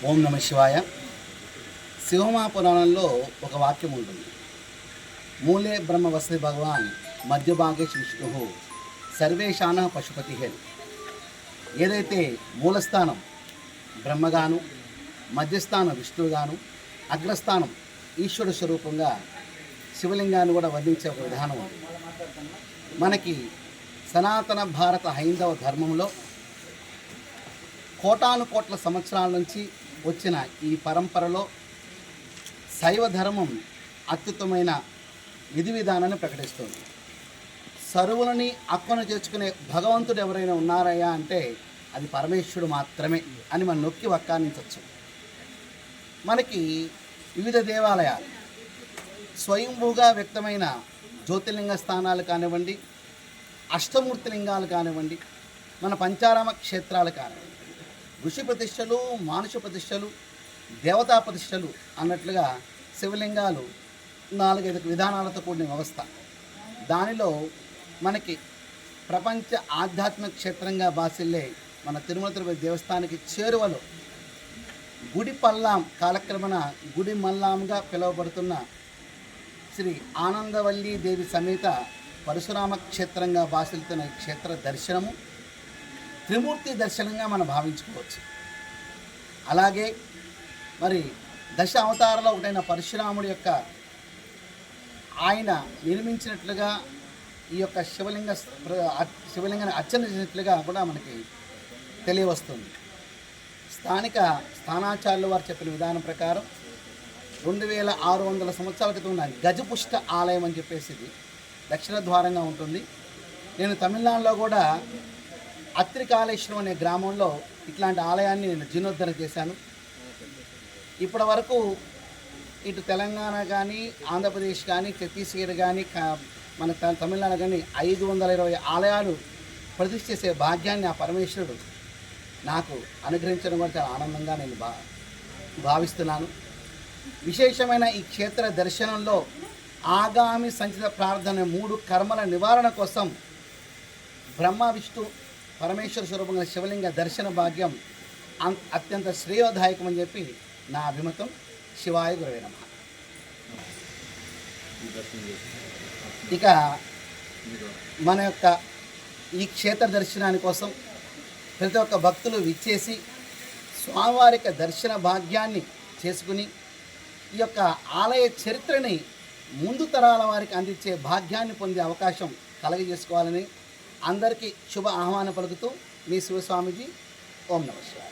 ఓం నమ శివాయ. శివమా పురాణంలో ఒక వాక్యం ఉంటుంది. మూలే బ్రహ్మ వసతి భగవాన్ మధ్యభాగే విష్ణు సర్వేశాన పశుపతి. ఏదైతే మూలస్థానం బ్రహ్మగాను, మధ్యస్థానం విష్ణువుగాను, అగ్రస్థానం ఈశ్వరుడు స్వరూపంగా శివలింగాన్ని కూడా వర్ణించే ఒక విధానం ఉంది. మనకి సనాతన భారత హైందవ ధర్మంలో కోటాను కోట్ల సంవత్సరాల నుంచి వచ్చిన ఈ పరంపరలో శైవ ధర్మం అత్యుత్తమైన విధి విధానాన్ని ప్రకటిస్తుంది. సర్వులని అక్కను చేర్చుకునే భగవంతుడు ఎవరైనా ఉన్నారయ్యా అంటే అది పరమేశ్వరుడు మాత్రమే అని మనం నొక్కి వక్కానించవచ్చు. మనకి వివిధ దేవాలయాలు స్వయంభూగా వ్యక్తమైన జ్యోతిర్లింగ స్థానాలు కానివ్వండి, అష్టమూర్తి లింగాలు కానివ్వండి, మన పంచారామ క్షేత్రాలు కానివ్వండి, ఋషి ప్రతిష్టలు, మానుష ప్రతిష్టలు, దేవతా ప్రతిష్టలు అన్నట్లుగా శివలింగాలు 4-5 విధానాలతో కూడిన వ్యవస్థ. దానిలో మనకి ప్రపంచ ఆధ్యాత్మిక క్షేత్రంగా బాసిల్లే మన తిరుమల తిరుపతి దేవస్థానానికి చేరువలో గుడి పల్లాం, కాలక్రమణ గుడి మల్లాంగా పిలువబడుతున్న శ్రీ ఆనందవల్లి దేవి సమేత పరశురామ క్షేత్రంగా బాసిల్తున్న ఈ క్షేత్ర దర్శనము త్రిమూర్తి దర్శనంగా మనం భావించుకోవచ్చు. అలాగే మరి దశ అవతారాల్లో ఒకటైన పరశురాముడి యొక్క ఆయన నిర్మించినట్లుగా ఈ యొక్క శివలింగాన్ని అర్చన చేసినట్లుగా కూడా మనకి తెలియవస్తుంది. స్థానిక స్థానాచార్యులు వారు చెప్పిన విధానం ప్రకారం 2600 సంవత్సరాల క్రితం ఉన్న గజపుష్ట ఆలయం అని చెప్పేసి ఇది దక్షిణ ద్వారంగా ఉంటుంది. నేను తమిళనాడులో కూడా అత్రికాళేశ్వరం అనే గ్రామంలో ఇట్లాంటి ఆలయాన్ని నేను జీర్ణోద్ధరణ చేశాను. ఇప్పటి వరకు ఇటు తెలంగాణ కానీ, ఆంధ్రప్రదేశ్ కానీ, ఛత్తీస్గఢ్ కానీ, మన తమిళనాడు కానీ 520 ఆలయాలు ప్రతిష్ఠ చేసే భాగ్యాన్ని ఆ పరమేశ్వరుడు నాకు అనుగ్రహించడం కూడా చాలా ఆనందంగా నేను భావిస్తున్నాను. విశేషమైన ఈ క్షేత్ర దర్శనంలో ఆగామి సంచిత ప్రార్థన 3 కర్మల నివారణ కోసం బ్రహ్మ విష్ణు పరమేశ్వర స్వరూపంగా శివలింగ దర్శన భాగ్యం అత్యంత శ్రేయోదాయకం అని చెప్పి నా అభిమతం. శివాయ గురవే నమః. ఇక మన యొక్క ఈ క్షేత్ర దర్శనాని కోసం ప్రతి ఒక్క భక్తులు విచ్చేసి స్వామివారి దర్శన భాగ్యాన్ని చేసుకుని ఈ యొక్క ఆలయ చరిత్రని ముందు తరాల వారికి అందించే భాగ్యాన్ని పొందే అవకాశం కలగజేసుకోవాలని అందరికీ శుభ ఆహ్వానం పలుకుతూ మీ శివస్వామిజీ. ఓం నమః శివాయ.